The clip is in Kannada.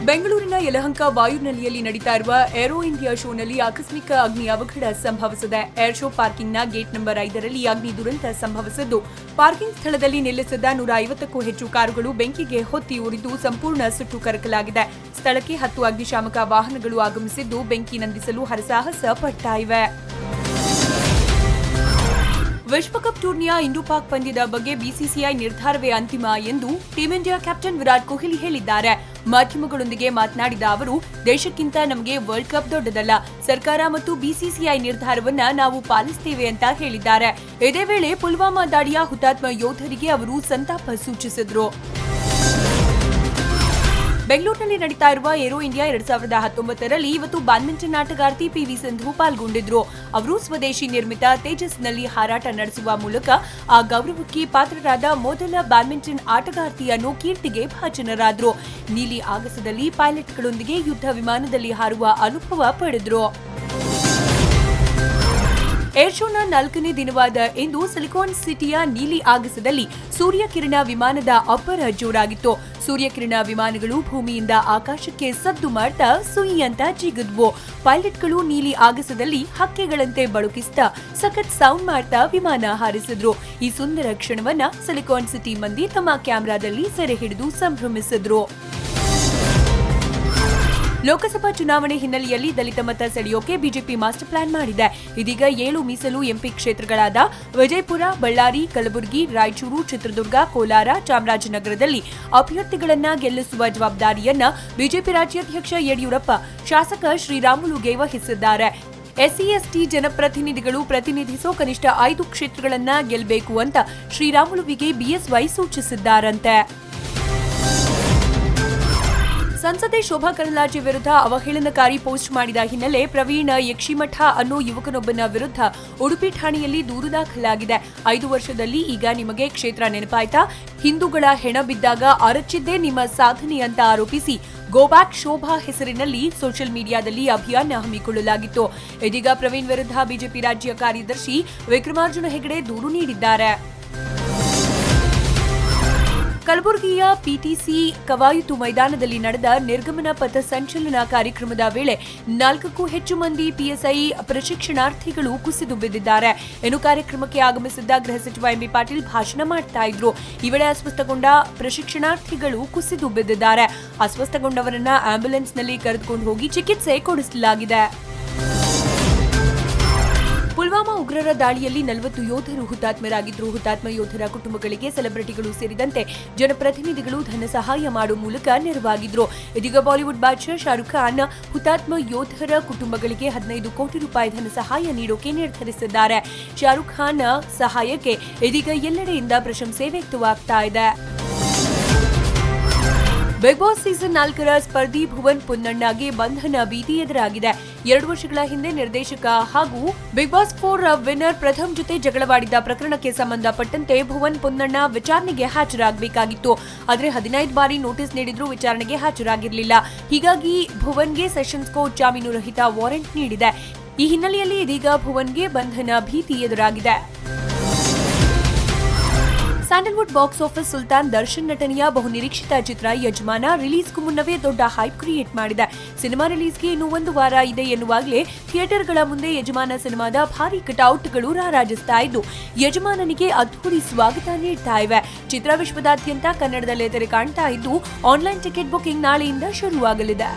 ಬೆಂಗಳೂರಿನ ಯಲಹಂಕ ವಾಯುನೆಲೆಯಲ್ಲಿ ನಡೀತಾ ಇರುವ ಏರೋ ಇಂಡಿಯಾ ಶೋನಲ್ಲಿ ಆಕಸ್ಮಿಕ ಅಗ್ನಿ ಅವಘಡ ಸಂಭವಿಸಿದೆ. ಏರ್ ಶೋ ಪಾರ್ಕಿಂಗ್ನ ಗೇಟ್ ನಂಬರ್ 5ರಲ್ಲಿ ಅಗ್ನಿ ದುರಂತ ಸಂಭವಿಸಿದ್ದು, ಪಾರ್ಕಿಂಗ್ ಸ್ಥಳದಲ್ಲಿ ನಿಲ್ಲಿಸಿದ್ದ 150ಕ್ಕೂ ಹೆಚ್ಚು ಕಾರುಗಳು ಬೆಂಕಿಗೆ ಹೊತ್ತಿ ಉರಿದು ಸಂಪೂರ್ಣ ಸುಟ್ಟು ಕರಕಲಾಗಿದೆ. ಸ್ಥಳಕ್ಕೆ 10 ಅಗ್ನಿಶಾಮಕ ವಾಹನಗಳು ಆಗಮಿಸಿದ್ದು, ಬೆಂಕಿ ನಂದಿಸಲು ಹರಸಾಹಸ ಪಡ್ತಾ ಇವೆ. ವಿಶ್ವಕಪ್ ಟೂರ್ನಿಯ ಇಂಡೋ-ಪಾಕ್ ಪಂದ್ಯದ ಬಗ್ಗೆ ಬಿಸಿಸಿಐ ನಿರ್ಧಾರವೇ ಅಂತಿಮ ಎಂದು team India captain Virat Kohli ಹೇಳಿದ್ದಾರೆ. ಮಾಧ್ಯಮಗಳೊಂದಿಗೆ ಮಾತನಾಡಿದ ಅವರು, ದೇಶಕ್ಕಿಂತ ನಮಗೆ ವರ್ಲ್ಡ್ ಕಪ್ ದೊಡ್ಡದಲ್ಲ. ಸರ್ಕಾರ ಮತ್ತು ಬಿಸಿಸಿಐ ನಿರ್ಧಾರವನ್ನ ನಾವು ಪಾಲಿಸುತ್ತೇವೆ ಅಂತ ಹೇಳಿದ್ದಾರೆ. ಇದೇ ವೇಳೆ ಪುಲ್ವಾಮಾ ದಾಳಿಯ ಹುತಾತ್ಮ ಯೋಧರಿಗೆ ಅವರು ಸಂತಾಪ ಸೂಚಿಸಿದರು. ಬೆಂಗಳೂರಿನಲ್ಲಿ ನಡೀತಾ ಇರುವ ಏರೋ ಇಂಡಿಯಾ 2019ರಲ್ಲಿ ಇವತ್ತು ಬ್ಯಾಡ್ಮಿಂಟನ್ ಆಟಗಾರ್ತಿ ಪಿವಿ ಸಿಂಧು ಪಾಲ್ಗೊಂಡಿದ್ರು. ಅವರು ಸ್ವದೇಶಿ ನಿರ್ಮಿತ ತೇಜಸ್ನಲ್ಲಿ ಹಾರಾಟ ನಡೆಸುವ ಮೂಲಕ ಆ ಗೌರವಕ್ಕೆ ಪಾತ್ರರಾದ ಮೊದಲ ಬ್ಯಾಡ್ಮಿಂಟನ್ ಆಟಗಾರ್ತಿ ಅನ್ನೋ ಕೀರ್ತಿಗೆ ಭಾಜನರಾದ್ರು. ನೀಲಿ ಆಗಸದಲ್ಲಿ ಪೈಲಟ್ಗಳೊಂದಿಗೆ ಯುದ್ಧ ವಿಮಾನದಲ್ಲಿ ಹಾರುವ ಅನುಭವ ಪಡೆದ್ರು. ಏರ್ ಶೋನ 4ನೇ ದಿನವಾದ ಇಂದು ಸಿಲಿಕಾನ್ ಸಿಟಿಯ ನೀಲಿ ಆಗಸದಲ್ಲಿ ಸೂರ್ಯಕಿರಣ ವಿಮಾನದ ಅಬ್ಬರ ಜೋರಾಗಿತ್ತು. ಸೂರ್ಯಕಿರಣ ವಿಮಾನಗಳು ಭೂಮಿಯಿಂದ ಆಕಾಶಕ್ಕೆ ಸದ್ದು ಮಾಡ್ತಾ ಸುಯಿ ಅಂತ ಜಿಗಿದ್ವು. ಪೈಲಟ್ಗಳು ನೀಲಿ ಆಗಸದಲ್ಲಿ ಹಕ್ಕಿಗಳಂತೆ ಬಳುಕಿಸ್ತಾ ಸಖತ್ ಸೌಂಡ್ ಮಾಡ್ತಾ ವಿಮಾನ ಹಾರಿಸಿದ್ರು. ಈ ಸುಂದರ ಕ್ಷಣವನ್ನ ಸಿಲಿಕಾನ್ ಸಿಟಿ ಮಂದಿ ತಮ್ಮ ಕ್ಯಾಮೆರಾದಲ್ಲಿ ಸೆರೆ ಹಿಡಿದು ಸಂಭ್ರಮಿಸಿದ್ರು. ಲೋಕಸಭಾ ಚುನಾವಣೆ ಹಿನ್ನೆಲೆಯಲ್ಲಿ ದಲಿತ ಮತ ಸೆಳೆಯೋಕೆ ಬಿಜೆಪಿ ಮಾಸ್ಟರ್ ಪ್ಲಾನ್ ಮಾಡಿದೆ. ಇದೀಗ 7 ಮೀಸಲು ಎಂಪಿ ಕ್ಷೇತ್ರಗಳಾದ ವಿಜಯಪುರ, ಬಳ್ಳಾರಿ, ಕಲಬುರಗಿ, ರಾಯಚೂರು, ಚಿತ್ರದುರ್ಗ, ಕೋಲಾರ, ಚಾಮರಾಜನಗರದಲ್ಲಿ ಅಭ್ಯರ್ಥಿಗಳನ್ನ ಗೆಲ್ಲಿಸುವ ಜವಾಬ್ದಾರಿಯನ್ನ ಬಿಜೆಪಿ ರಾಜ್ಯಾಧ್ಯಕ್ಷ ಯಡಿಯೂರಪ್ಪ ಶಾಸಕ ಶ್ರೀರಾಮುಲುಗೆ ವಹಿಸಿದ್ದಾರೆ. ಎಸ್ಸಿ-ಎಸ್ಟಿ ಜನಪ್ರತಿನಿಧಿಗಳು ಪ್ರತಿನಿಧಿಸೋ ಕನಿಷ್ಠ 5 ಕ್ಷೇತ್ರಗಳನ್ನ ಗೆಲ್ಲಬೇಕು ಅಂತ ಶ್ರೀರಾಮುಲುವಿಗೆ ಬಿಎಸ್ವೈ ಸೂಚಿಸಿದ್ದಾರಂತೆ. ಸಂಸದೆ ಶೋಭಾ ಕರಂದ್ಲಾಜೆ ವಿರುದ್ಧ ಅವಹೇಳನಕಾರಿ ಪೋಸ್ಟ್ ಮಾಡಿದ ಹಿನ್ನೆಲೆ ಪ್ರವೀಣ್ ಯಕ್ಷಿಮಠ ಅನ್ನೋ ಯುವಕನೊಬ್ಬನ ವಿರುದ್ಧ ಉಡುಪಿ ಠಾಣೆಯಲ್ಲಿ ದೂರು ದಾಖಲಾಗಿದೆ. 5 ವರ್ಷದಲ್ಲಿ ಈಗ ನಿಮಗೆ ಕ್ಷೇತ್ರ ನೆನಪಾಯ್ತಾ? ಹಿಂದೂಗಳ ಹೆಣ ಬಿದ್ದಾಗ ಅರಚಿದ್ದೇ ನಿಮ್ಮ ಸಾಧನೆ ಅಂತ ಆರೋಪಿಸಿ ಗೋಬ್ಯಾಕ್ ಶೋಭಾ ಹೆಸರಿನಲ್ಲಿ ಸೋಷಿಯಲ್ ಮೀಡಿಯಾದಲ್ಲಿ ಅಭಿಯಾನ ಹಮ್ಮಿಕೊಳ್ಳಲಾಗಿತ್ತು. ಇದೀಗ ಪ್ರವೀಣ್ ವಿರುದ್ಧ ಬಿಜೆಪಿ ರಾಜ್ಯ ಕಾರ್ಯದರ್ಶಿ ವಿಕ್ರಮಾರ್ಜುನ ಹೆಗಡೆ ದೂರು ನೀಡಿದ್ದಾರೆ. ಕಲಬುರಗಿಯ ಪಿಟಿಸಿ ಕವಾಯತು ಮೈದಾನದಲ್ಲಿ ನಡೆದ ನಿರ್ಗಮನ ಪಥ ಸಂಚಲನ ಕಾರ್ಯಕ್ರಮದ ವೇಳೆ 4ಕ್ಕೂ ಹೆಚ್ಚು ಮಂದಿ ಪಿಎಸ್ಐ ಪ್ರಶಿಕ್ಷಣಾರ್ಥಿಗಳು ಕುಸಿದು ಬಿದ್ದಿದ್ದಾರೆ. ಇನ್ನು ಕಾರ್ಯಕ್ರಮಕ್ಕೆ ಆಗಮಿಸಿದ್ದ ಗೃಹ ಸಚಿವ ಎಂಬಿ ಪಾಟೀಲ್ ಭಾಷಣ ಮಾಡ್ತಾ ಇದ್ರು. ಈ ವೇಳೆ ಅಸ್ವಸ್ಥಗೊಂಡ ಪ್ರಶಿಕ್ಷಣಾರ್ಥಿಗಳು ಕುಸಿದು ಬಿದ್ದಿದ್ದಾರೆ. ಅಸ್ವಸ್ಥಗೊಂಡವರನ್ನ ಆಂಬ್ಯುಲೆನ್ಸ್ನಲ್ಲಿ ಕರೆದುಕೊಂಡು ಹೋಗಿ ಚಿಕಿತ್ಸೆ ಕೊಡಿಸಲಾಗಿದೆ. ಪುಲ್ವಾಮಾ ಉಗ್ರರ ದಾಳಿಯಲ್ಲಿ 40 ಯೋಧರು ಹುತಾತ್ಮರಾಗಿದ್ರು. ಹುತಾತ್ಮ ಯೋಧರ ಕುಟುಂಬಗಳಿಗೆ ಸೆಲೆಬ್ರಿಟಿಗಳು ಸೇರಿದಂತೆ ಜನಪ್ರತಿನಿಧಿಗಳು ಧನ ಸಹಾಯ ಮಾಡುವ ಮೂಲಕ ನೆರವಾಗಿದ್ರು. ಇದೀಗ ಬಾಲಿವುಡ್ ಬಾದ್ಶಾ ಶಾರುಖ್ ಖಾನ್ ಹುತಾತ್ಮ ಯೋಧರ ಕುಟುಂಬಗಳಿಗೆ 15 ಕೋಟಿ ರೂಪಾಯಿ ಧನ ಸಹಾಯ ನೀಡೋಕೆ ನಿರ್ಧರಿಸಿದ್ದಾರೆ. ಶಾರುಖ್ ಖಾನ್ ಸಹಾಯಕ್ಕೆ ಇದೀಗ ಎಲ್ಲೆಡೆಯಿಂದ ಪ್ರಶಂಸೆ ವ್ಯಕ್ತವಾಗ್ತಾ ಇದೆ. ಬಿಗ್ ಬಾಸ್ ಸೀಸನ್ 4ರ ಸ್ಪರ್ಧಿ ಭುವನ್ ಪುನ್ನಣ್ಣಗೆ ಬಂಧನ ಭೀತಿ ಎದುರಾಗಿದೆ. 2 ವರ್ಷಗಳ ಹಿಂದೆ ನಿರ್ದೇಶಕ ಹಾಗೂ ಬಿಗ್ ಬಾಸ್ 4 ವಿನ್ನರ್ ಪ್ರಥಮ್ ಜೊತೆ ಜಗಳವಾಡಿದ್ದ ಪ್ರಕರಣಕ್ಕೆ ಸಂಬಂಧಪಟ್ಟಂತೆ ಭುವನ್ ಪುನ್ನಣ್ಣ ವಿಚಾರಣೆಗೆ ಹಾಜರಾಗಬೇಕಾಗಿತ್ತು. ಆದರೆ 15 ಬಾರಿ ನೋಟಿಸ್ ನೀಡಿದ್ರೂ ವಿಚಾರಣೆಗೆ ಹಾಜರಾಗಿರಲಿಲ್ಲ. ಹೀಗಾಗಿ ಭುವನ್ಗೆ ಸೆಷನ್ಸ್ ಕೋರ್ಟ್ ಜಾಮೀನು ರಹಿತ ವಾರೆಂಟ್ ನೀಡಿದೆ. ಈ ಹಿನ್ನೆಲೆಯಲ್ಲಿ ಇದೀಗ ಭುವನ್ಗೆ ಬಂಧನ ಭೀತಿ ಎದುರಾಗಿದೆ. Sandalwood box office Sultan Darshan ನಟನೆಯ ಬಹುನಿರೀಕ್ಷಿತ ಚಿತ್ರ ಯಜಮಾನ ರಿಲೀಸ್ಗೂ ಮುನ್ನವೇ ದೊಡ್ಡ ಹೈಪ್ ಕ್ರಿಯೇಟ್ ಮಾಡಿದೆ. ಸಿನಿಮಾ ರಿಲೀಸ್ಗೆ ಇನ್ನೂ 1 ವಾರ ಇದೆ ಎನ್ನುವಾಗಲೇ ಥಿಯೇಟರ್ಗಳ ಮುಂದೆ ಯಜಮಾನ ಸಿನಿಮಾದ ಭಾರಿ ಕಟೌಟ್ಗಳು ರಾರಾಜಿಸ್ತಾ ಇದ್ದು ಯಜಮಾನನಿಗೆ ಅದ್ಧೂರಿ ಸ್ವಾಗತ ನೀಡ್ತಾ ಇವೆ. ಚಿತ್ರ ವಿಶ್ವದಾದ್ಯಂತ ಕನ್ನಡದಲ್ಲೇ ತೆರೆ ಕಾಣ್ತಾ ಇದ್ದು ಆನ್ಲೈನ್ ಟಿಕೆಟ್ ಬುಕಿಂಗ್ ನಾಳೆಯಿಂದ ಶುರುವಾಗಲಿದೆ.